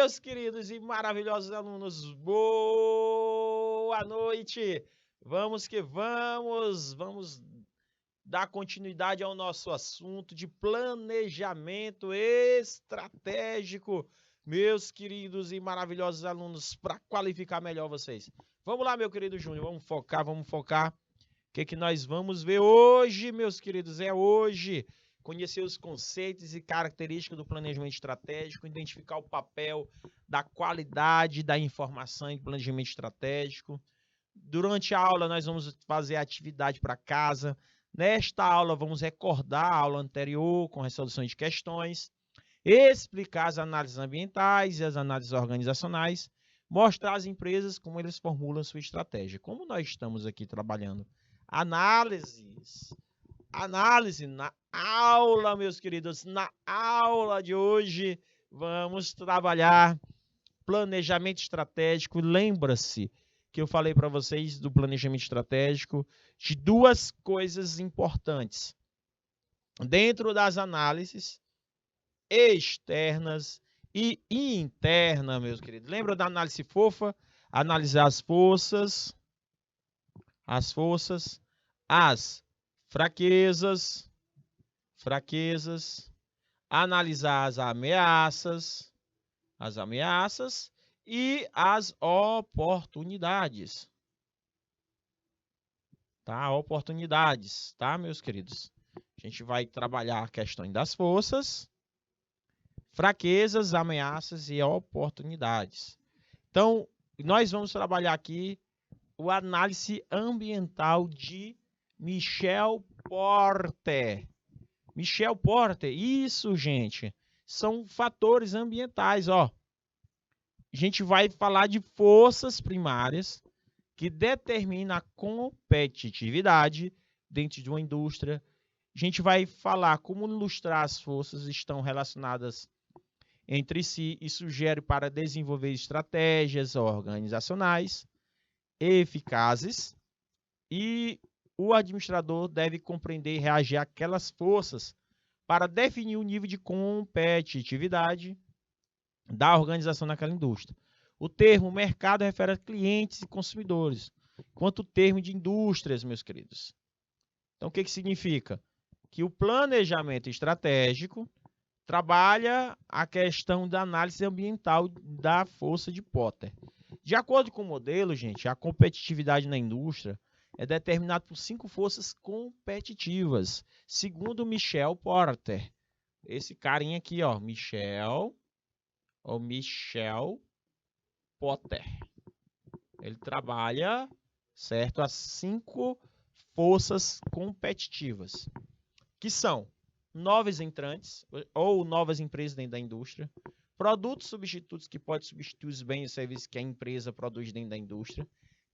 meus queridos e maravilhosos alunos, boa noite! Vamos que vamos dar continuidade ao nosso assunto de planejamento estratégico, meus queridos e maravilhosos alunos, para qualificar melhor vocês. Vamos lá, meu querido Júnior, vamos focar. O que nós vamos ver hoje, meus queridos? Hoje conhecer os conceitos e características do planejamento estratégico, identificar o papel da qualidade da informação em planejamento estratégico. Durante a aula, nós vamos fazer a atividade para casa. Nesta aula, vamos recordar a aula anterior com resolução de questões, explicar as análises ambientais e as análises organizacionais, mostrar às empresas como eles formulam sua estratégia. Como nós estamos aqui trabalhando análise na aula, meus queridos, na aula de hoje, vamos trabalhar planejamento estratégico. Lembra-se que eu falei para vocês do planejamento estratégico de duas coisas importantes. Dentro das análises externas e internas, meus queridos. Lembra da análise fofa? Analisar as forças, as fraquezas, analisar as ameaças e as oportunidades. Tá? Oportunidades, tá, meus queridos? A gente vai trabalhar a questão das forças, fraquezas, ameaças e oportunidades. Então, nós vamos trabalhar aqui o análise ambiental de Michel Porter. Michel Porter, isso, gente, são fatores ambientais, ó. A gente vai falar de forças primárias que determinam a competitividade dentro de uma indústria. A gente vai falar como ilustrar as forças estão relacionadas entre si e sugere para desenvolver estratégias organizacionais eficazes, e o administrador deve compreender e reagir àquelas forças para definir o nível de competitividade da organização naquela indústria. O termo mercado refere a clientes e consumidores, enquanto o termo de indústrias, meus queridos. Então, o que significa? Que o planejamento estratégico trabalha a questão da análise ambiental da força de Porter. De acordo com o modelo, gente, a competitividade na indústria é determinada por 5 forças competitivas, segundo Michel Porter. Esse carinha aqui, ó, Michel Porter. Ele trabalha, certo, as 5 forças competitivas, que são novos entrantes ou novas empresas dentro da indústria, produtos substitutos que podem substituir os bens e serviços que a empresa produz dentro da indústria,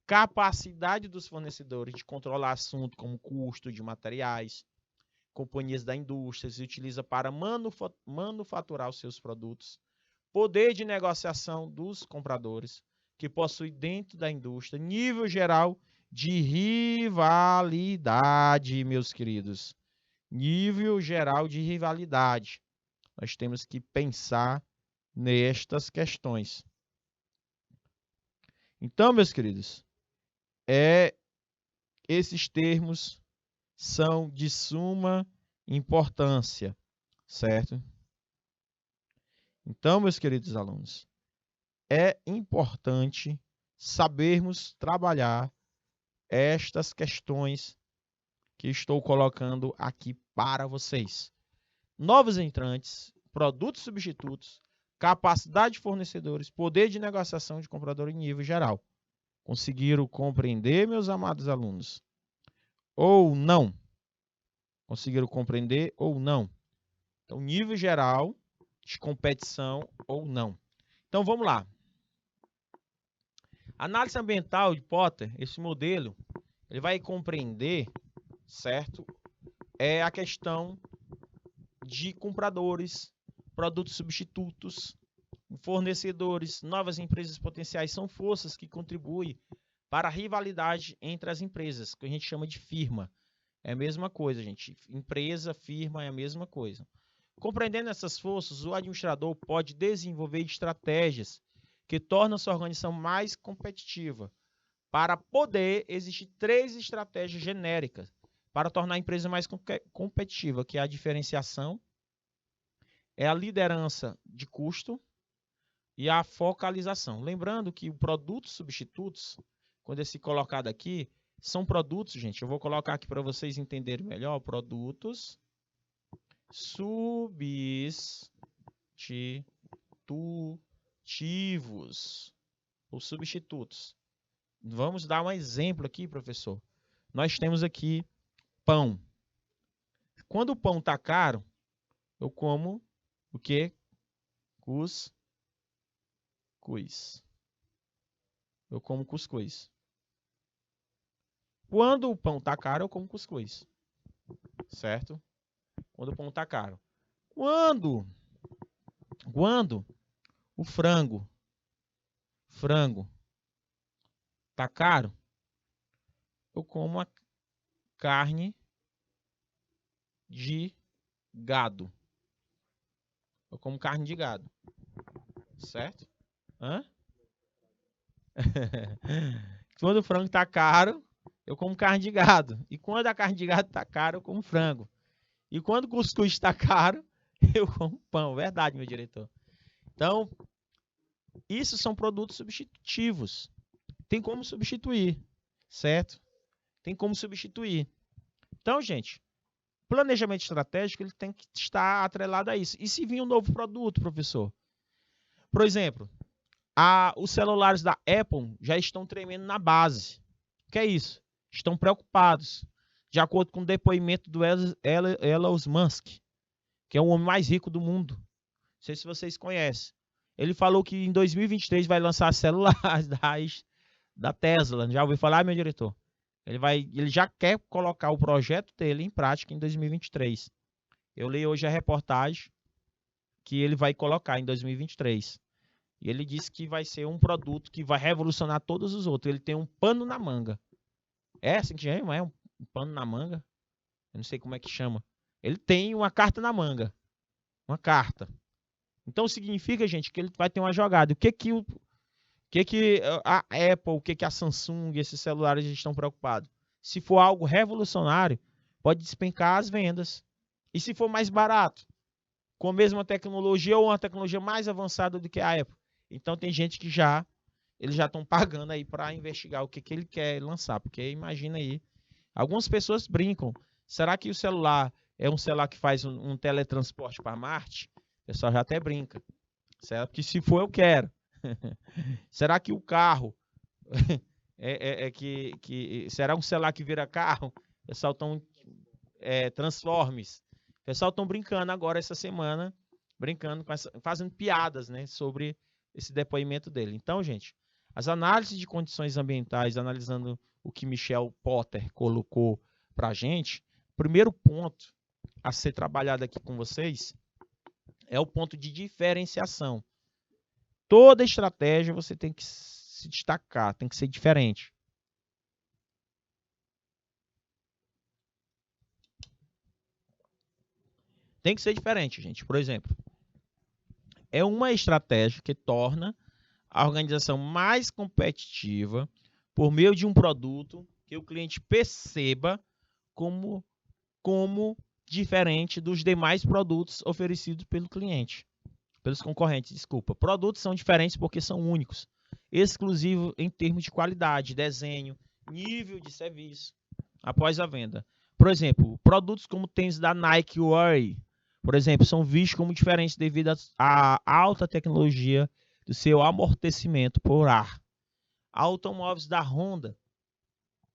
capacidade dos fornecedores de controlar assuntos como custo de materiais, companhias da indústria se utiliza para manufaturar os seus produtos, poder de negociação dos compradores que possui dentro da indústria, nível geral de rivalidade, meus queridos. Nível geral de rivalidade. Nós temos que pensar nestas questões. Então, meus queridos, esses termos são de suma importância, certo? Então, meus queridos alunos, é importante sabermos trabalhar estas questões que estou colocando aqui para vocês. Novos entrantes, produtos substitutos, capacidade de fornecedores, poder de negociação de comprador em nível geral. Conseguiram compreender, meus amados alunos? Ou não? Conseguiram compreender ou não? Então, nível geral de competição ou não. Então, vamos lá. Análise ambiental de Porter, esse modelo, ele vai compreender, certo? É a questão de compradores, produtos substitutos, fornecedores, novas empresas potenciais, são forças que contribuem para a rivalidade entre as empresas, que a gente chama de firma. É a mesma coisa, gente. Empresa, firma é a mesma coisa. Compreendendo essas forças, o administrador pode desenvolver estratégias que tornam sua organização mais competitiva. Para poder, existir 3 estratégias genéricas para tornar a empresa mais competitiva, que é a diferenciação, é a liderança de custo e a focalização. Lembrando que o produtos substitutos, quando é se colocado aqui, são produtos, gente, eu vou colocar aqui para vocês entenderem melhor, produtos substitutivos ou substitutos. Vamos dar um exemplo aqui, professor. Nós temos aqui pão. Quando o pão está caro, eu como o quê? Cuscuz. Eu como cuscuz. Quando o pão está caro, eu como cuscuz. Certo? Quando o pão está caro. Quando o frango está caro, eu como a carne de gado. Eu como carne de gado. Certo? Hã? Quando o frango está caro, eu como carne de gado. E quando a carne de gado está cara, eu como frango. E quando o cuscuz está caro, eu como pão. Verdade, meu diretor. Então, isso são produtos substitutivos. Tem como substituir, certo? Tem como substituir. Então, gente, planejamento estratégico ele tem que estar atrelado a isso. E se vir um novo produto, professor? Por exemplo, os celulares da Apple já estão tremendo na base. O que é isso? Estão preocupados. De acordo com o depoimento do Elon Musk, que é o homem mais rico do mundo. Não sei se vocês conhecem. Ele falou que em 2023 vai lançar celulares da Tesla. Já ouviu falar, meu diretor? Ele já quer colocar o projeto dele em prática em 2023. Eu li hoje a reportagem que ele vai colocar em 2023. E ele disse que vai ser um produto que vai revolucionar todos os outros. Ele tem um pano na manga. É assim que chama? É um pano na manga? Eu não sei como é que chama. Ele tem uma carta na manga. Uma carta. Então significa, gente, que ele vai ter uma jogada. O que a Apple, o que a Samsung, esses celulares estão preocupados? Se for algo revolucionário, pode despencar as vendas. E se for mais barato, com a mesma tecnologia ou uma tecnologia mais avançada do que a Apple? Então tem gente que eles já estão pagando aí para investigar o que ele quer lançar. Porque imagina aí, algumas pessoas brincam. Será que o celular é um celular que faz um teletransporte para Marte? O pessoal já até brinca. Certo? Porque se for, eu quero. Será que o carro será um celular que vira carro? O pessoal estão Transformers. O pessoal estão brincando agora essa semana, fazendo piadas, né, sobre esse depoimento dele. Então, gente, as análises de condições ambientais, analisando o que Michel Potter colocou para a gente, o primeiro ponto a ser trabalhado aqui com vocês é o ponto de diferenciação. Toda estratégia você tem que se destacar, tem que ser diferente. Tem que ser diferente, gente. Por exemplo, é uma estratégia que torna a organização mais competitiva por meio de um produto que o cliente perceba como diferente dos demais produtos oferecidos pelo cliente. Pelos concorrentes, desculpa. Produtos são diferentes porque são únicos, exclusivos em termos de qualidade, desenho, nível de serviço após a venda. Por exemplo, produtos como tênis da Nike Way, por exemplo, são vistos como diferentes devido à alta tecnologia do seu amortecimento por ar. Automóveis da Honda,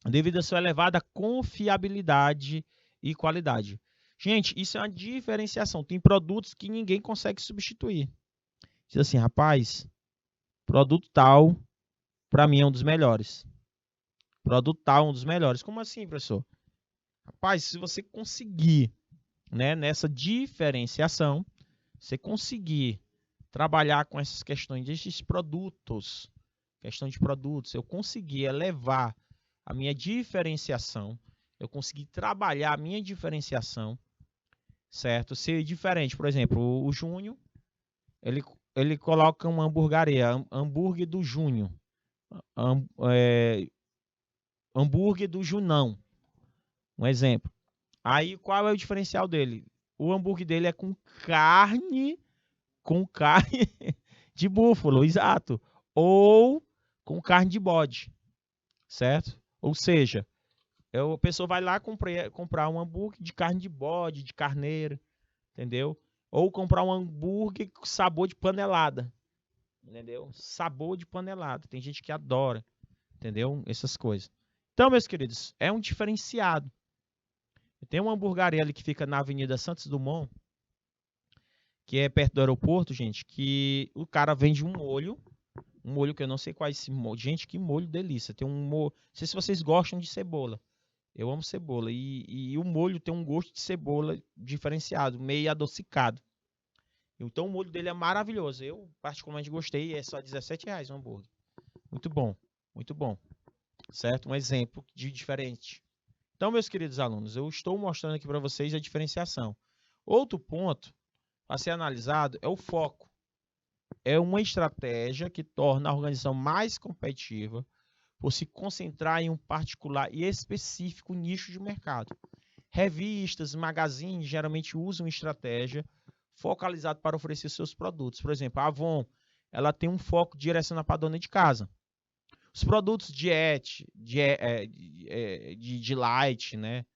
devido à sua elevada confiabilidade e qualidade. Gente, isso é uma diferenciação. Tem produtos que ninguém consegue substituir. Diz assim, rapaz, produto tal, para mim é um dos melhores. Produto tal é um dos melhores. Como assim, professor? Rapaz, se você conseguir, né, nessa diferenciação, você conseguir trabalhar com essas questões desses produtos, questão de produtos, eu conseguir elevar a minha diferenciação, eu conseguir trabalhar a minha diferenciação, certo? Ser diferente, por exemplo, o Júnior, ele, ele coloca uma hamburgueria, hambúrguer do Júnior, ham- é, hambúrguer do Junão, um exemplo. Aí qual é o diferencial dele? O hambúrguer dele é com carne de búfalo, exato, ou com carne de bode, certo? Ou seja, a pessoa vai lá comprar um hambúrguer de carne de bode, de carneiro, entendeu? Ou comprar um hambúrguer com sabor de panelada, entendeu? Sabor de panelada. Tem gente que adora, entendeu? Essas coisas. Então, meus queridos, é um diferenciado. Tem uma hamburgueria ali que fica na Avenida Santos Dumont, que é perto do aeroporto, gente, que o cara vende um molho que eu não sei qual é esse molho. Gente, que molho delícia. Tem um molho, não sei se vocês gostam de cebola. Eu amo cebola. E o molho tem um gosto de cebola diferenciado, meio adocicado. Então o molho dele é maravilhoso. Eu particularmente gostei. É só R$ 17 o hambúrguer. Muito bom. Muito bom. Certo? Um exemplo de diferente. Então, meus queridos alunos, eu estou mostrando aqui para vocês a diferenciação. Outro ponto a ser analisado é o foco. É uma estratégia que torna a organização mais competitiva por se concentrar em um particular e específico nicho de mercado. Revistas, magazines geralmente usam estratégia focalizada para oferecer seus produtos. Por exemplo, a Avon, ela tem um foco direcionado para a dona de casa. Os produtos de light, né?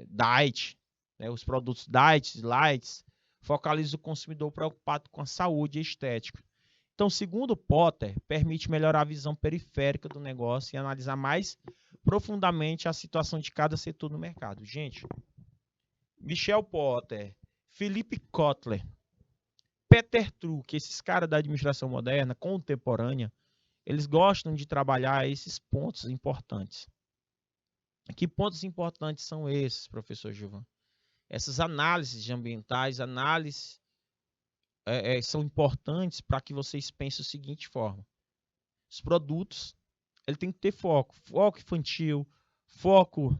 Diet, né? Os produtos diet, lights, focalizam o consumidor preocupado com a saúde e estética. Então, segundo Potter, permite melhorar a visão periférica do negócio e analisar mais profundamente a situação de cada setor no mercado. Gente, Michel Potter, Philippe Kotler, Peter Drucker, esses caras da administração moderna, contemporânea, eles gostam de trabalhar esses pontos importantes. Que pontos importantes são esses, professor Gilvan? Essas análises ambientais, análises são importantes para que vocês pensem da seguinte forma. Os produtos, ele tem que ter foco. Foco infantil, foco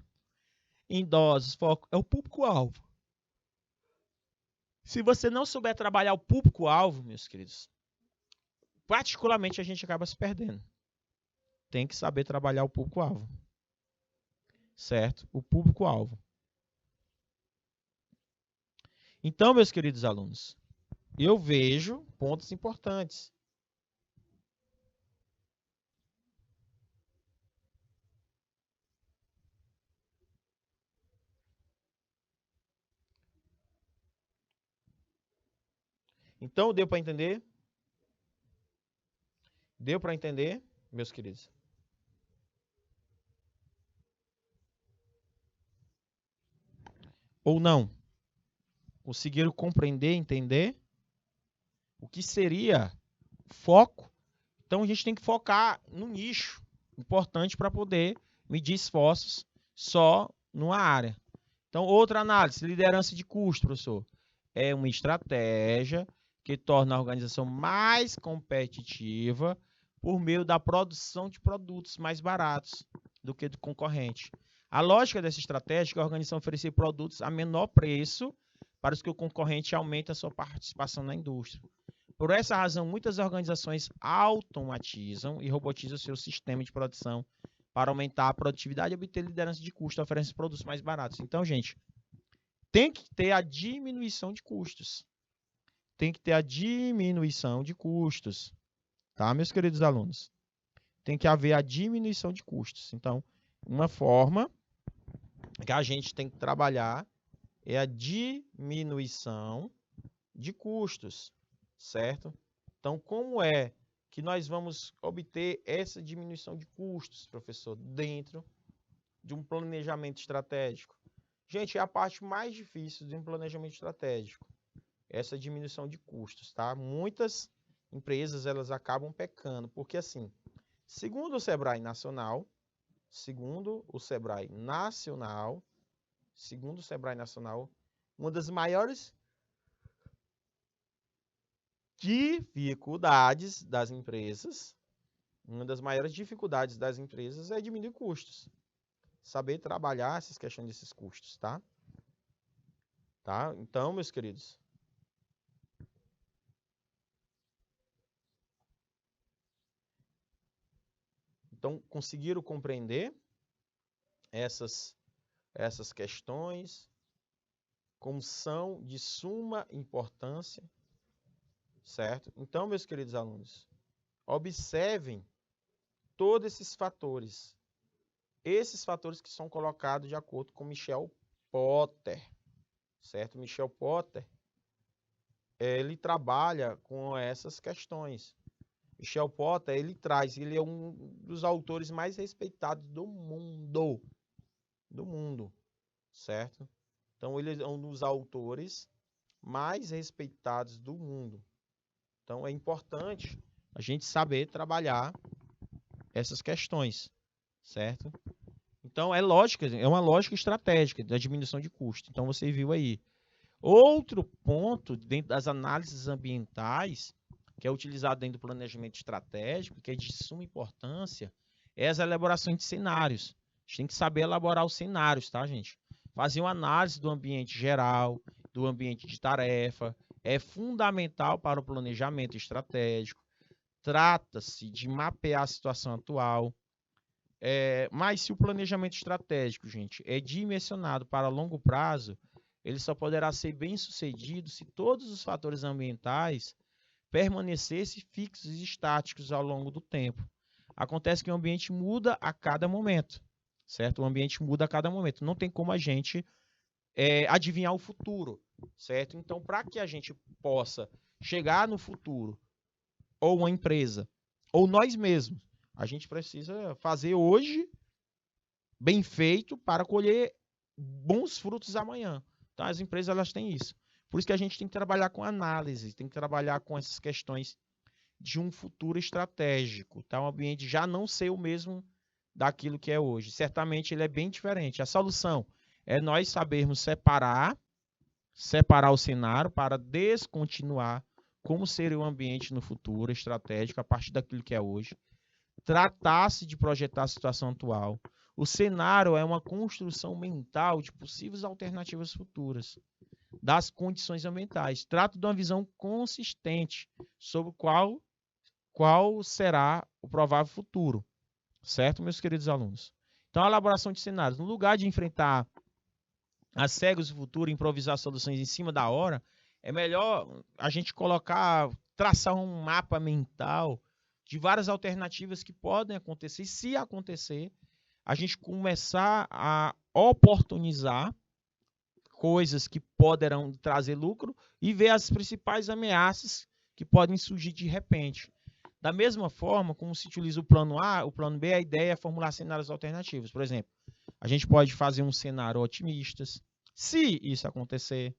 em idosos, foco é o público-alvo. Se você não souber trabalhar o público-alvo, meus queridos, particularmente a gente acaba se perdendo. Tem que saber trabalhar o público-alvo. Certo? O público-alvo. Então, meus queridos alunos, eu vejo pontos importantes. Então, deu para entender? Deu para entender, meus queridos? Ou não? Conseguiram compreender, entender o que seria foco? Então, a gente tem que focar no nicho importante para poder medir esforços só numa área. Então, outra análise, liderança de custo, professor. É uma estratégia que torna a organização mais competitiva por meio da produção de produtos mais baratos do que do concorrente. A lógica dessa estratégia é que a organização oferecer produtos a menor preço para os que o concorrente aumente a sua participação na indústria. Por essa razão, muitas organizações automatizam e robotizam seu sistema de produção para aumentar a produtividade e obter liderança de custo, oferecendo produtos mais baratos. Então, gente, tem que ter a diminuição de custos. Tem que ter a diminuição de custos. Tá, meus queridos alunos? Tem que haver a diminuição de custos. Então, uma forma que a gente tem que trabalhar é a diminuição de custos, certo? Então, como é que nós vamos obter essa diminuição de custos, professor, dentro de um planejamento estratégico? Gente, é a parte mais difícil de um planejamento estratégico, essa diminuição de custos, tá? Muitas empresas, elas acabam pecando, porque assim, segundo o Sebrae Nacional, uma das maiores dificuldades das empresas é diminuir custos. Saber trabalhar essas questões desses custos, tá? Tá? Então, meus queridos, conseguiram compreender essas questões, como são de suma importância, certo? Então, meus queridos alunos, observem todos esses fatores que são colocados de acordo com Michel Potter, certo? Michel Potter, ele trabalha com essas questões. Michel Potter, ele é um dos autores mais respeitados do mundo, certo? Então, ele é um dos autores mais respeitados do mundo. Então, é importante a gente saber trabalhar essas questões, certo? Então, é uma lógica estratégica da diminuição de custo. Então, você viu aí. Outro ponto dentro das análises ambientais, que é utilizado dentro do planejamento estratégico, que é de suma importância, é as elaborações de cenários. A gente tem que saber elaborar os cenários, tá, gente? Fazer uma análise do ambiente geral, do ambiente de tarefa, é fundamental para o planejamento estratégico. Trata-se de mapear a situação atual. Mas se o planejamento estratégico, gente, é dimensionado para longo prazo, ele só poderá ser bem sucedido se todos os fatores ambientais permanecessem fixos e estáticos ao longo do tempo. Acontece que o ambiente muda a cada momento, certo? O ambiente muda a cada momento. Não tem como a gente adivinhar o futuro, certo? Então, para que a gente possa chegar no futuro, ou uma empresa, ou nós mesmos, a gente precisa fazer hoje bem feito para colher bons frutos amanhã. Então, as empresas elas têm isso. Por isso que a gente tem que trabalhar com análise, tem que trabalhar com essas questões de um futuro estratégico. Tá? O ambiente já não ser o mesmo daquilo que é hoje. Certamente ele é bem diferente. A solução é nós sabermos separar o cenário para descontinuar como seria o ambiente no futuro estratégico a partir daquilo que é hoje. Tratar-se de projetar a situação atual. O cenário é uma construção mental de possíveis alternativas futuras das condições ambientais. Trata de uma visão consistente sobre qual será o provável futuro. Certo, meus queridos alunos? Então, a elaboração de cenários. No lugar de enfrentar as cegas do futuro, improvisar soluções em cima da hora, é melhor a gente traçar um mapa mental de várias alternativas que podem acontecer. E se acontecer, a gente começar a oportunizar coisas que poderão trazer lucro e ver as principais ameaças que podem surgir de repente. Da mesma forma, como se utiliza o plano A, o plano B, a ideia é formular cenários alternativos. Por exemplo, a gente pode fazer um cenário otimista. Se isso acontecer,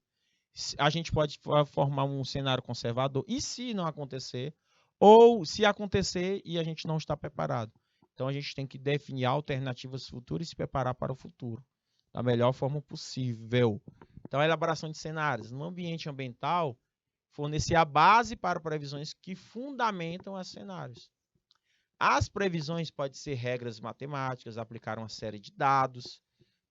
a gente pode formar um cenário conservador. E se não acontecer, ou se acontecer e a gente não está preparado. Então, a gente tem que definir alternativas futuras e se preparar para o futuro da melhor forma possível. Então, a elaboração de cenários no ambiente ambiental fornecer a base para previsões que fundamentam os cenários. As previsões podem ser regras matemáticas, aplicar uma série de dados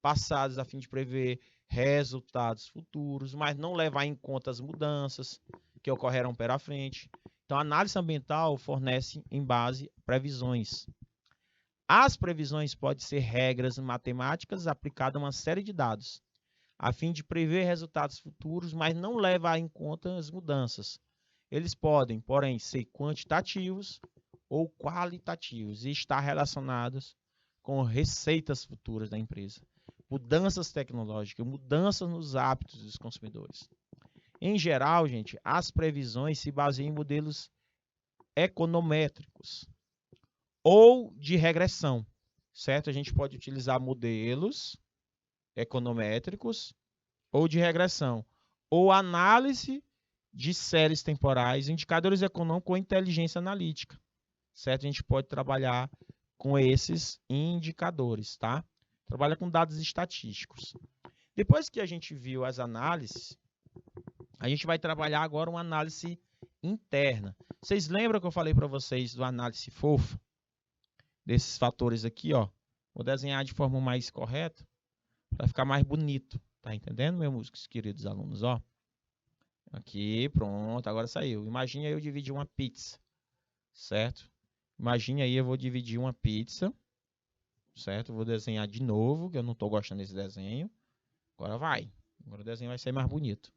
passados a fim de prever resultados futuros, mas não levar em conta as mudanças que ocorrerão pela frente. Então, a análise ambiental fornece em base previsões. As previsões podem ser regras matemáticas aplicadas a uma série de dados, a fim de prever resultados futuros, mas não levar em conta as mudanças. Eles podem, porém, ser quantitativos ou qualitativos e estar relacionados com receitas futuras da empresa, mudanças tecnológicas, mudanças nos hábitos dos consumidores. Em geral, gente, as previsões se baseiam em modelos econométricos ou de regressão, certo? A gente pode utilizar modelos econométricos ou de regressão, ou análise de séries temporais, indicadores econômicos ou inteligência analítica, certo? A gente pode trabalhar com esses indicadores, tá? Trabalha com dados estatísticos. Depois que a gente viu as análises, a gente vai trabalhar agora uma análise interna. Vocês lembram que eu falei para vocês do análise fofa? Desses fatores aqui, ó. Vou desenhar de forma mais correta para ficar mais bonito, Tá entendendo, meus queridos alunos? Ó, aqui, pronto, agora saiu. Imagine aí eu dividir uma pizza, certo? Imagine aí eu vou dividir uma pizza, certo? Vou desenhar de novo, que eu não estou gostando desse desenho. Agora vai. Agora o desenho vai ser mais bonito.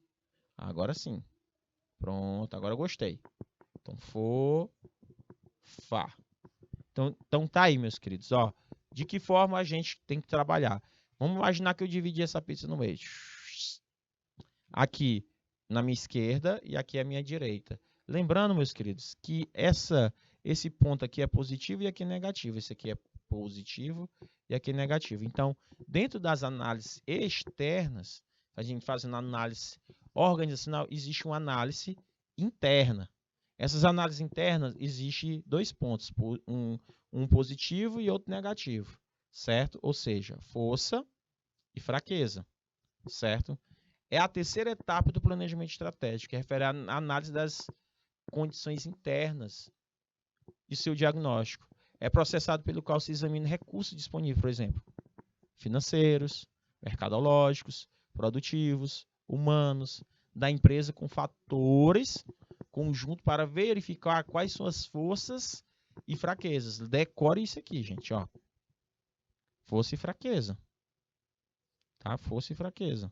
Agora sim. Pronto, agora eu gostei. Então, Fá. Então tá aí, meus queridos. Ó, de que forma a gente tem que trabalhar? Vamos imaginar que eu dividi essa pizza no meio. Aqui na minha esquerda e aqui à minha direita. Lembrando, meus queridos, que esse ponto aqui é positivo e aqui é negativo. Esse aqui é positivo e aqui é negativo. Então, dentro das análises externas, a gente fazendo análise organizacional, existe uma análise interna. Essas análises internas, existem dois pontos, um positivo e outro negativo, certo? Ou seja, força e fraqueza, certo? É a terceira etapa do planejamento estratégico, que refere à análise das condições internas de seu diagnóstico. É processado pelo qual se examina recursos disponíveis, por exemplo, financeiros, mercadológicos, produtivos, humanos, da empresa com fatores conjunto para verificar quais são as forças e fraquezas. Decore isso aqui, gente, ó. Força e fraqueza. Tá? Força e fraqueza.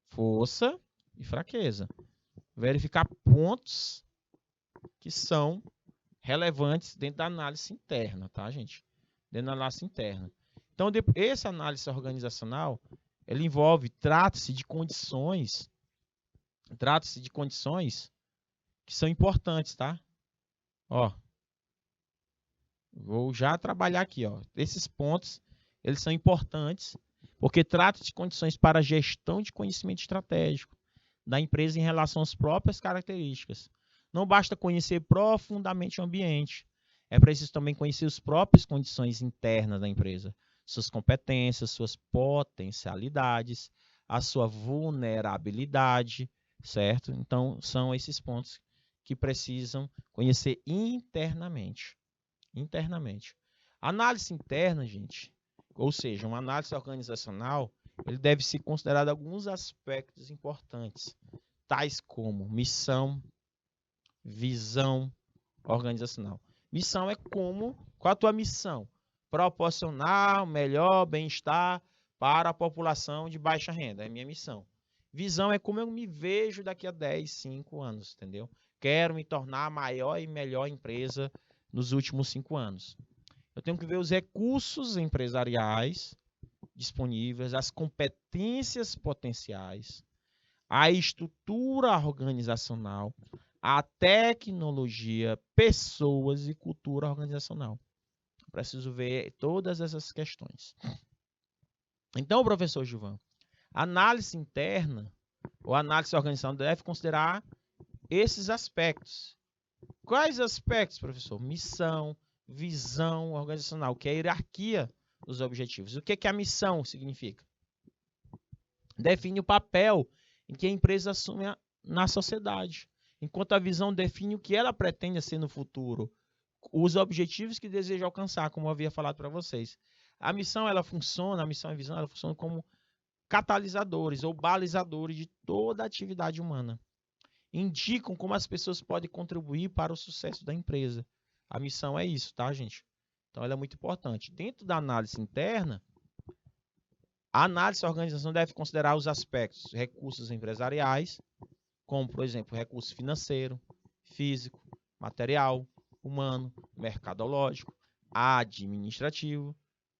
Força e fraqueza. Verificar pontos que são relevantes dentro da análise interna, tá, gente? Dentro da análise interna. Então, essa análise organizacional, ela envolve, trata-se de condições que são importantes, tá? Ó, vou já trabalhar aqui, ó. Esses pontos, eles são importantes porque trata de condições para a gestão de conhecimento estratégico da empresa em relação às próprias características. Não basta conhecer profundamente o ambiente, é preciso também conhecer as próprias condições internas da empresa, suas competências, suas potencialidades, a sua vulnerabilidade, certo? Então, são esses pontos que precisam conhecer internamente. Análise interna, gente, ou seja, uma análise organizacional, ele deve ser considerado alguns aspectos importantes, tais como missão, visão organizacional. Missão é qual a tua missão? Proporcionar o melhor bem-estar para a população de baixa renda, é minha missão. Visão é como eu me vejo daqui a 10, 5 anos, entendeu? Quero me tornar a maior e melhor empresa nos últimos 5 anos. Eu tenho que ver os recursos empresariais disponíveis, as competências potenciais, a estrutura organizacional, a tecnologia, pessoas e cultura organizacional. Eu preciso ver todas essas questões. Então, professor Gilvan, análise interna ou análise organizacional deve considerar esses aspectos. Quais aspectos, professor? Missão, visão organizacional, que é a hierarquia dos objetivos. O que a missão significa? Define o papel em que a empresa assume na sociedade, enquanto a visão define o que ela pretende ser no futuro, os objetivos que deseja alcançar, como eu havia falado para vocês. A missão e a visão, ela funciona como catalisadores ou balizadores de toda a atividade humana. Indicam como as pessoas podem contribuir para o sucesso da empresa. A missão é isso, tá, gente? Então, ela é muito importante. Dentro da análise interna, a análise da organização deve considerar os aspectos recursos empresariais, como, por exemplo, recurso financeiro, físico, material, humano, mercadológico, administrativo,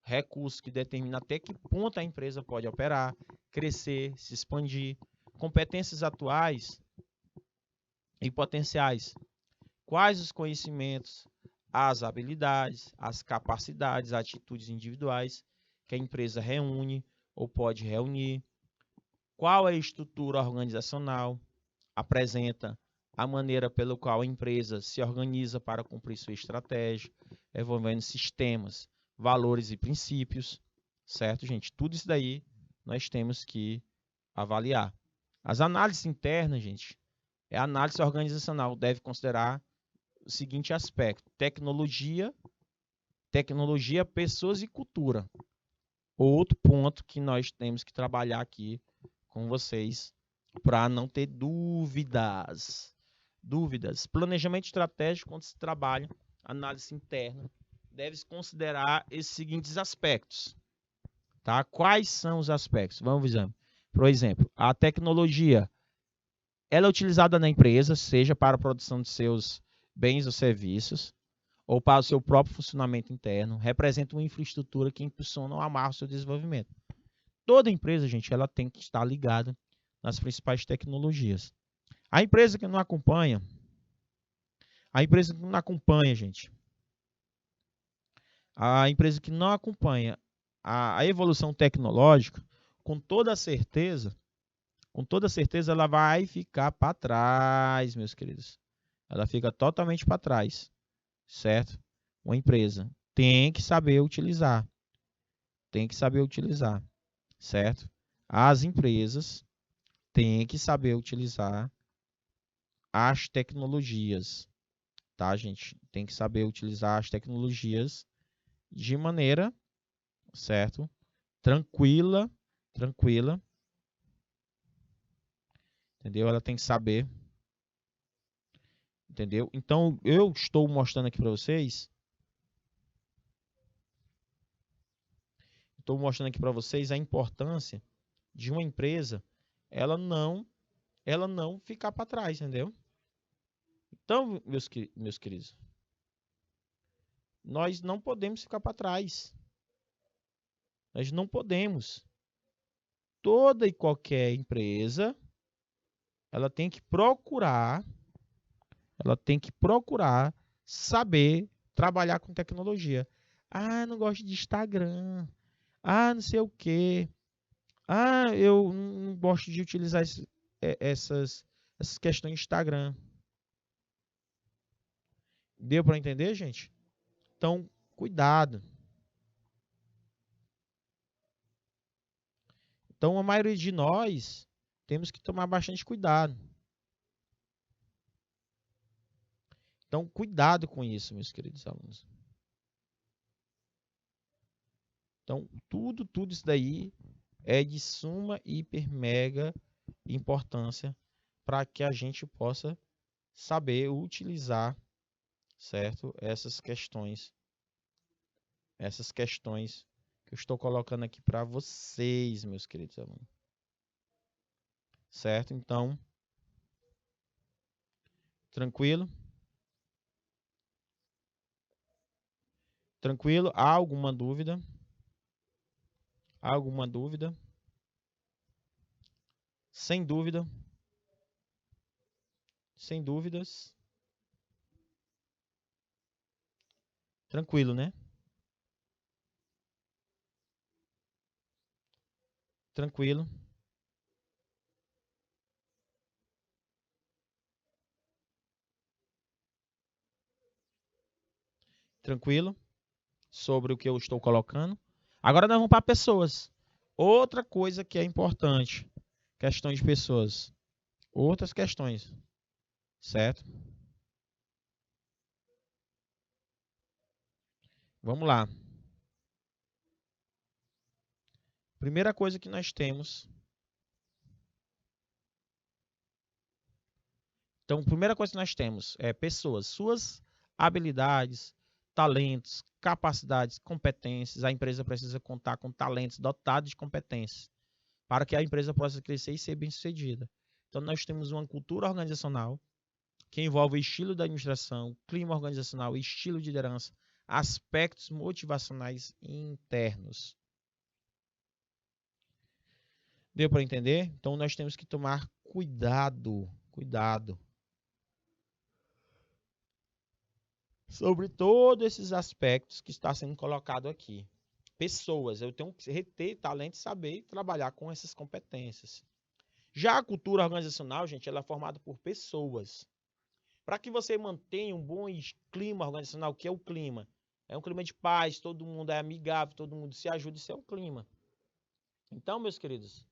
recursos que determinam até que ponto a empresa pode operar, crescer, se expandir, competências atuais e potenciais. Quais os conhecimentos, as habilidades, as capacidades, atitudes individuais que a empresa reúne ou pode reunir? Qual é a estrutura organizacional? Apresenta a maneira pela qual a empresa se organiza para cumprir sua estratégia, envolvendo sistemas, valores e princípios, certo, gente? Tudo isso daí nós temos que avaliar. As análises internas, gente, a análise organizacional deve considerar o seguinte aspecto: tecnologia, pessoas e cultura. Outro ponto que nós temos que trabalhar aqui com vocês para não ter dúvidas. Planejamento estratégico, quando se trabalha análise interna, deve-se considerar esses seguintes aspectos. Tá? Quais são os aspectos? Vamos ver. Por exemplo, a tecnologia ela é utilizada na empresa, seja para a produção de seus bens ou serviços, ou para o seu próprio funcionamento interno, representa uma infraestrutura que impulsiona ou amarra o seu desenvolvimento. Toda empresa, gente, ela tem que estar ligada nas principais tecnologias. A empresa que não acompanha, gente, a empresa que não acompanha a evolução tecnológica, com toda certeza, ela vai ficar para trás, meus queridos. Ela fica totalmente para trás, certo? Uma empresa tem que saber utilizar, certo? As empresas têm que saber utilizar as tecnologias, tá, gente? Tem que saber utilizar as tecnologias de maneira, certo? Tranquila, entendeu? Ela tem que saber, entendeu? Então, eu estou mostrando aqui para vocês, a importância de uma empresa, ela não ficar para trás, entendeu? Então, meus queridos, nós não podemos ficar para trás. Nós não podemos. Toda e qualquer empresa, ela tem que procurar saber trabalhar com tecnologia. Ah, não gosto de Instagram. Ah, não sei o quê. Ah, eu não gosto de utilizar essas questões de Instagram. Deu para entender, gente? Então, cuidado. Então, a maioria de nós temos que tomar bastante cuidado. Então, cuidado com isso, meus queridos alunos. Então, tudo isso daí é de suma, hiper, mega importância para que a gente possa saber utilizar, certo? Essas questões que eu estou colocando aqui para vocês, meus queridos alunos. Certo? Então, tranquilo? Tranquilo? Há alguma dúvida? Sem dúvida. Sem dúvidas. Tranquilo, né? Tranquilo. Tranquilo sobre o que eu estou colocando. Agora nós vamos para pessoas. Outra coisa que é importante. Questão de pessoas. Outras questões. Certo? Vamos lá. Primeira coisa que nós temos. Então, primeira coisa que nós temos é pessoas. Suas habilidades, talentos, capacidades, competências. A empresa precisa contar com talentos dotados de competências para que a empresa possa crescer e ser bem-sucedida. Então, nós temos uma cultura organizacional que envolve o estilo da administração, clima organizacional, estilo de liderança, aspectos motivacionais internos. Deu para entender? Então, nós temos que tomar cuidado sobre todos esses aspectos que está sendo colocado aqui. Pessoas, eu tenho que reter talento e saber trabalhar com essas competências. Já a cultura organizacional, gente, ela é formada por pessoas. Para que você mantenha um bom clima organizacional, o que é o clima? É um clima de paz, todo mundo é amigável, todo mundo se ajuda, isso é o clima. Então, meus queridos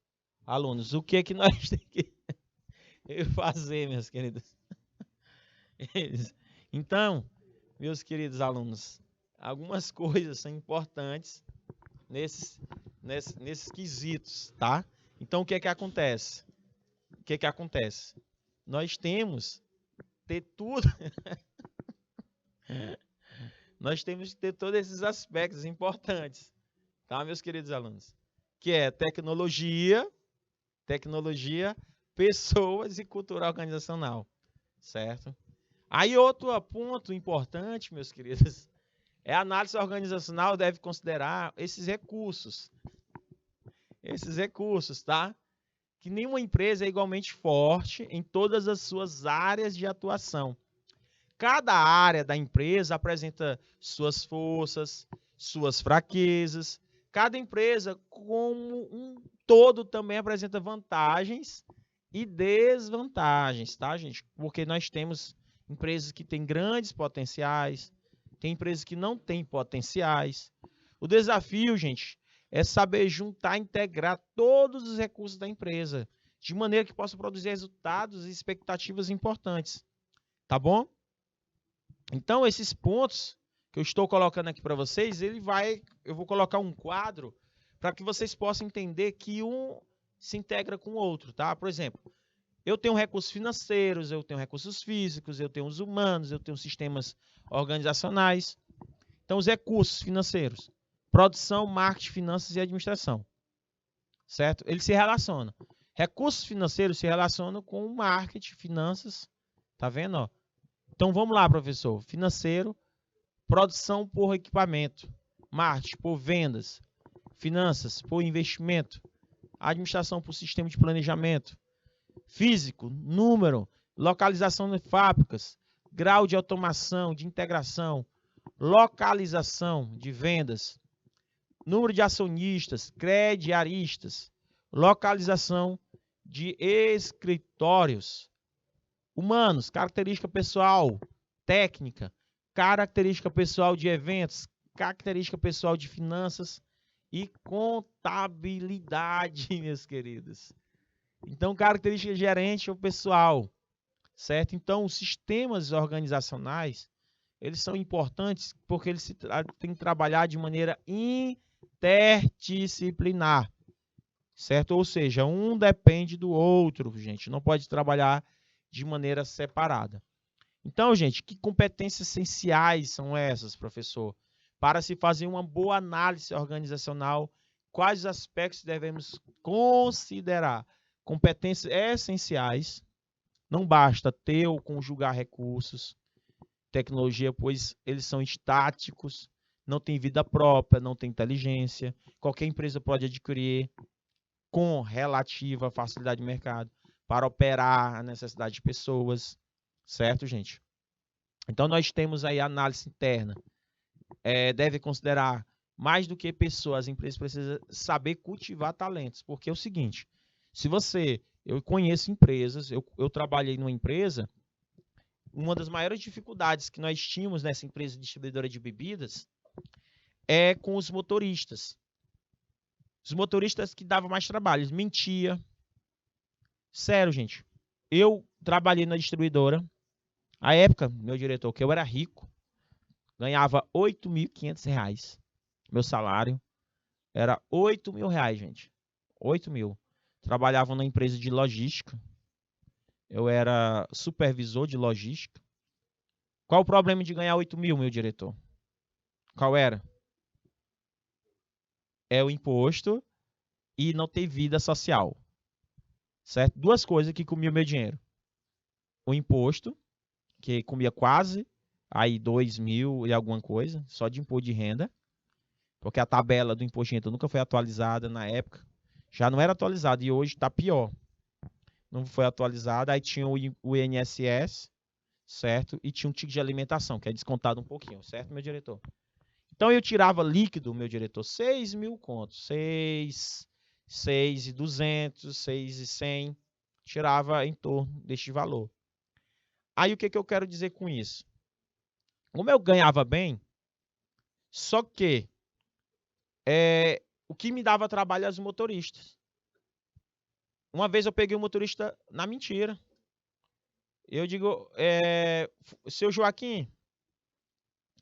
alunos, o que é que nós temos que fazer, meus queridos? Então, meus queridos alunos, algumas coisas são importantes nesses quesitos, tá? Então, o que é que acontece? O que é que acontece? Nós temos que ter tudo. Nós temos que ter todos esses aspectos importantes, tá, meus queridos alunos? Que é tecnologia, pessoas e cultura organizacional, certo? Aí outro ponto importante, meus queridos, é a análise organizacional deve considerar esses recursos, tá? Que nenhuma empresa é igualmente forte em todas as suas áreas de atuação. Cada área da empresa apresenta suas forças, suas fraquezas. Cada empresa, como um todo, também apresenta vantagens e desvantagens, tá, gente? Porque nós temos empresas que têm grandes potenciais, tem empresas que não têm potenciais. O desafio, gente, é saber juntar, integrar todos os recursos da empresa, de maneira que possa produzir resultados e expectativas importantes. Tá bom? Então, esses pontos que eu estou colocando aqui para vocês, eu vou colocar um quadro para que vocês possam entender que um se integra com o outro, tá? Por exemplo, eu tenho recursos financeiros, eu tenho recursos físicos, eu tenho os humanos, eu tenho sistemas organizacionais. Então, os recursos financeiros, produção, marketing, finanças e administração, certo? Eles se relacionam. Recursos financeiros se relacionam com marketing, finanças, tá vendo, ó? Então, vamos lá, professor. Financeiro, produção por equipamento, marketing por vendas, finanças por investimento, administração por sistema de planejamento, físico, número, localização de fábricas, grau de automação, de integração, localização de vendas, número de acionistas, crediaristas, localização de escritórios, humanos, característica pessoal, técnica, característica pessoal de eventos, característica pessoal de finanças e contabilidade, meus queridos. Então, característica gerente ou pessoal, certo? Então, os sistemas organizacionais, eles são importantes porque eles têm que trabalhar de maneira interdisciplinar, certo? Ou seja, um depende do outro, gente. Não pode trabalhar de maneira separada. Então, gente, que competências essenciais são essas, professor? Para se fazer uma boa análise organizacional, quais aspectos devemos considerar? Competências essenciais. Não basta ter ou conjugar recursos, tecnologia, pois eles são estáticos, não tem vida própria, não tem inteligência. Qualquer empresa pode adquirir com relativa facilidade de mercado para operar a necessidade de pessoas, certo, gente? Então, nós temos aí a análise interna. Deve considerar mais do que pessoas, as empresas precisam saber cultivar talentos, porque é o seguinte, eu conheço empresas, eu trabalhei numa empresa, uma das maiores dificuldades que nós tínhamos nessa empresa distribuidora de bebidas é com os motoristas. Os motoristas que davam mais trabalho, eles mentiam. Sério, gente. Eu trabalhei na distribuidora. À época, meu diretor, que eu era rico, ganhava R$ 8.500. Meu salário era R$ 8.000, gente. 8 mil. Trabalhava na empresa de logística. Eu era supervisor de logística. Qual o problema de ganhar 8 mil, meu diretor? Qual era? É o imposto e não ter vida social. Certo? Duas coisas que comiam meu dinheiro. O imposto, que comia quase aí 2 mil e alguma coisa, só de imposto de renda. Porque a tabela do imposto de renda nunca foi atualizada na época. Já não era atualizada e hoje está pior. Não foi atualizada. Aí tinha o INSS, certo? E tinha um ticket de alimentação, que é descontado um pouquinho, certo, meu diretor? Então eu tirava líquido, meu diretor, 6 mil contos. 6.200, 6.100. Tirava em torno deste valor. Aí o que eu quero dizer com isso? Como eu ganhava bem, só que o que me dava trabalho é os motoristas. Uma vez eu peguei um motorista na mentira. Eu digo, seu Joaquim,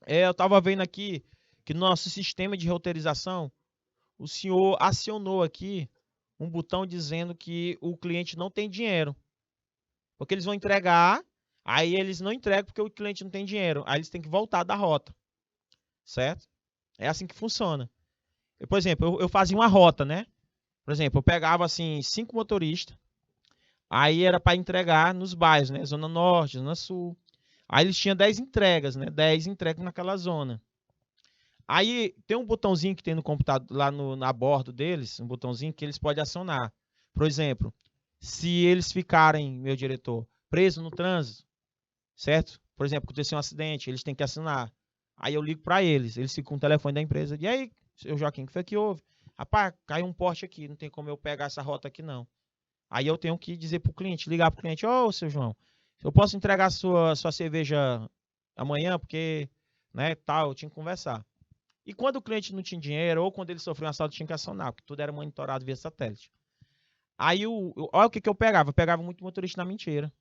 eu estava vendo aqui que no nosso sistema de roteirização, o senhor acionou aqui um botão dizendo que o cliente não tem dinheiro. Porque eles vão entregar, aí eles não entregam porque o cliente não tem dinheiro. Aí eles têm que voltar da rota, certo? É assim que funciona. Por exemplo, eu fazia uma rota, né? Por exemplo, eu pegava assim 5 motoristas, aí era para entregar nos bairros, né? Zona Norte, Zona Sul. Aí eles tinham 10 entregas, né? 10 entregas naquela zona. Aí tem um botãozinho que tem no computador, lá na bordo deles, um botãozinho que eles podem acionar. Por exemplo, se eles ficarem, meu diretor, presos no trânsito, certo? Por exemplo, aconteceu um acidente, eles têm que assinar. Aí eu ligo para eles ficam com o telefone da empresa. E aí, seu Joaquim, o que foi que houve? Rapaz, caiu um poste aqui, não tem como eu pegar essa rota aqui não. Aí eu tenho que dizer pro cliente, ligar pro cliente, ô, seu João, eu posso entregar sua cerveja amanhã, porque, né, tal, eu tinha que conversar. E quando o cliente não tinha dinheiro, ou quando ele sofreu um assalto, tinha que acionar, porque tudo era monitorado via satélite. Aí, olha o que eu pegava. Eu pegava muito motorista na mentira.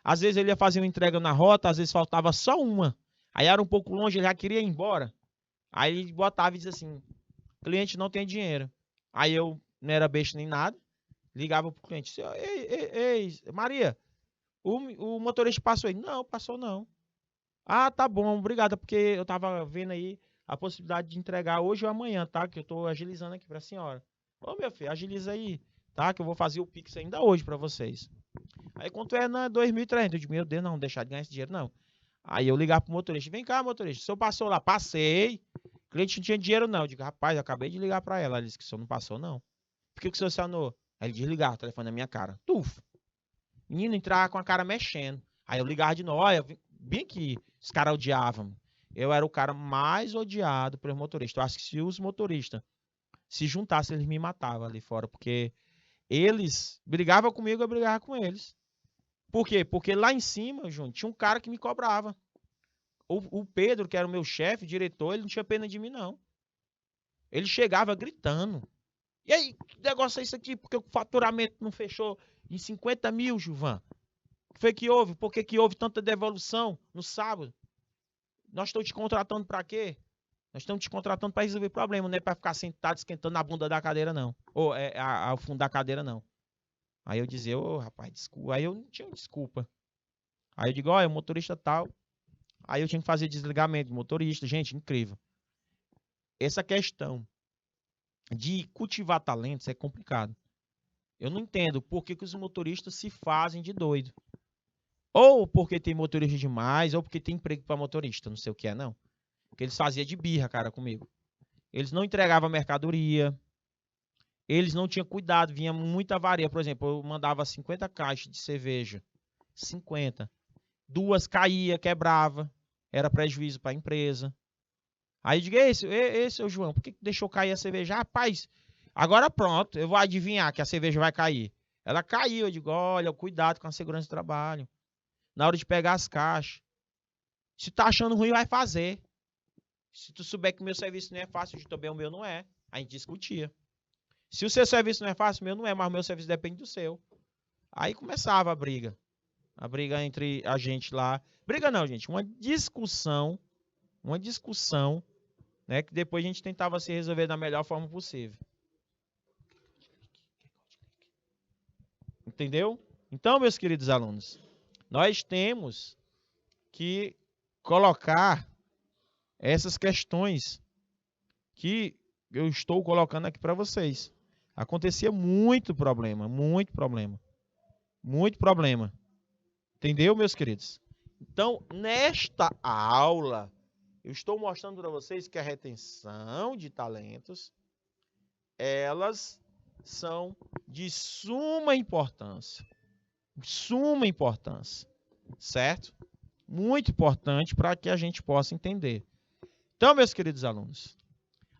Às vezes ele ia fazer uma entrega na rota, às vezes faltava só uma. Aí era um pouco longe, ele já queria ir embora. Aí ele botava e dizia assim, cliente não tem dinheiro. Aí eu não era besta nem nada, ligava pro cliente. Ei, Maria, o motorista passou aí. Não, passou não. Ah, tá bom, obrigado, porque eu tava vendo aí a possibilidade de entregar hoje ou amanhã, tá? Que eu tô agilizando aqui pra senhora. Ô, meu filho, agiliza aí, tá? Que eu vou fazer o Pix ainda hoje pra vocês. Aí quanto é na 2.300? Eu digo, meu Deus, não, não deixar de ganhar esse dinheiro, não. Aí eu ligar pro motorista, vem cá, motorista, o senhor passou lá? Passei. O cliente não tinha dinheiro, não. Eu digo, rapaz, eu acabei de ligar pra ela. Ela disse que o senhor não passou, não. Por que o senhor acionou? Aí ele desligar o telefone na minha cara. Tuf. Menino entrava com a cara mexendo. Aí eu ligava de novo, olha, bem aqui, os caras odiavam. Eu era o cara mais odiado pelos motoristas. Eu acho que se os motoristas se juntassem, eles me matavam ali fora, porque eles brigavam comigo, eu brigava com eles. Por quê? Porque lá em cima, Júnior, tinha um cara que me cobrava. O Pedro, que era o meu chefe, diretor, ele não tinha pena de mim, não. Ele chegava gritando. E aí, que negócio é isso aqui? Porque o faturamento não fechou em 50 mil, Gilvan? O que foi que houve? Por que, que houve tanta devolução no sábado? Nós estamos te contratando para quê? Nós estamos te contratando para resolver problema, não é para ficar sentado esquentando a bunda da cadeira, não. Ou ao fundo da cadeira, não. Aí eu dizia, ô, rapaz, desculpa. Aí eu não tinha desculpa. Aí eu digo, olha, o motorista tal. Aí eu tinha que fazer desligamento de motorista. Gente, incrível. Essa questão de cultivar talentos é complicado. Eu não entendo por que, que os motoristas se fazem de doido. Ou porque tem motorista demais, ou porque tem emprego para motorista. Não sei o que é, não. Porque eles faziam de birra, cara, comigo. Eles não entregavam mercadoria. Eles não tinham cuidado. Vinha muita avaria. Por exemplo, eu mandava 50 caixas de cerveja. 50. Duas caía, quebrava. Era prejuízo para a empresa. Aí eu digo, esse, ô João, por que deixou cair a cerveja? Rapaz, agora pronto, eu vou adivinhar que a cerveja vai cair. Ela caiu, eu digo, olha, cuidado com a segurança do trabalho. Na hora de pegar as caixas. Se tá achando ruim, vai fazer. Se tu souber que o meu serviço não é fácil, também o meu não é. A gente discutia. Se o seu serviço não é fácil, o meu não é, mas o meu serviço depende do seu. Aí começava a briga. A briga entre a gente lá. Briga não, gente. Uma discussão. Né, que depois a gente tentava se resolver da melhor forma possível. Entendeu? Então, meus queridos alunos, nós temos que colocar essas questões que eu estou colocando aqui para vocês. Acontecia muito problema, muito problema. Muito problema. Entendeu, meus queridos? Então, nesta aula, eu estou mostrando para vocês que a retenção de talentos, elas são de suma importância. Suma importância. Certo? Muito importante para que a gente possa entender. Então, meus queridos alunos,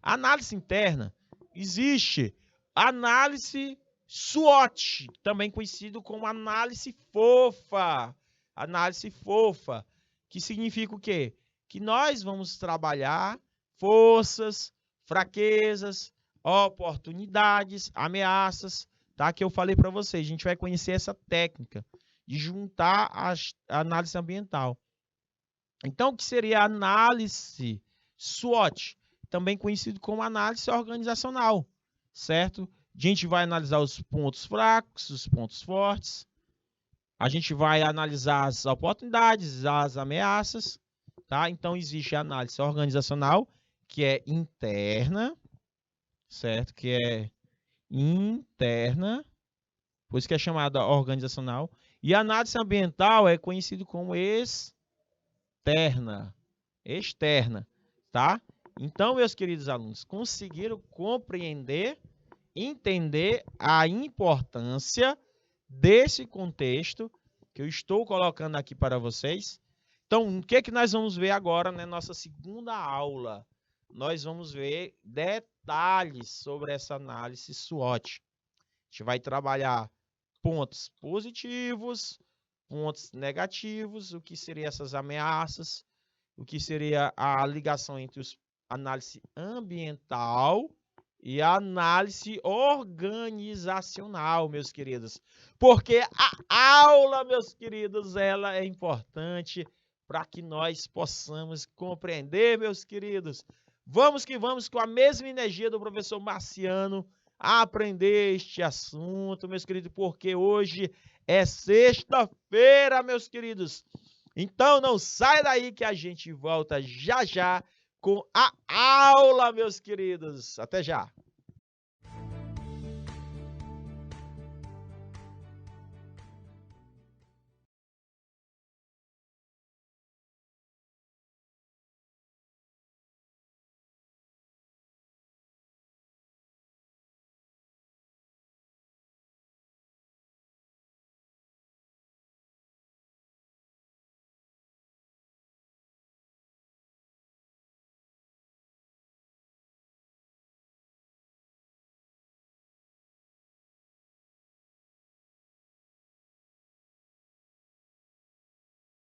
análise interna, existe análise SWOT, também conhecido como análise fofa. Análise fofa, que significa o quê? Que nós vamos trabalhar forças, fraquezas, oportunidades, ameaças, tá? Que eu falei para vocês. A gente vai conhecer essa técnica de juntar a análise ambiental. Então, o que seria a análise SWOT? Também conhecido como análise organizacional, certo? A gente vai analisar os pontos fracos, os pontos fortes. A gente vai analisar as oportunidades, as ameaças, tá? Então, existe a análise organizacional, que é interna, certo? Que é interna, por isso que é chamada organizacional. E a análise ambiental é conhecido como externa, tá? Então, meus queridos alunos, conseguiram compreender, entender a importância desse contexto que eu estou colocando aqui para vocês. Então, o que que nós vamos ver agora na nossa segunda aula? Nós vamos ver detalhes sobre essa análise SWOT. A gente vai trabalhar pontos positivos, pontos negativos, o que seriam essas ameaças, o que seria a ligação entre a análise ambiental e a análise organizacional, meus queridos. Porque a aula, meus queridos, ela é importante para que nós possamos compreender, meus queridos. Vamos que vamos com a mesma energia do professor Marciano a aprender este assunto, meus queridos, porque hoje é sexta-feira, meus queridos. Então não sai daí que a gente volta já já com a aula, meus queridos. Até já.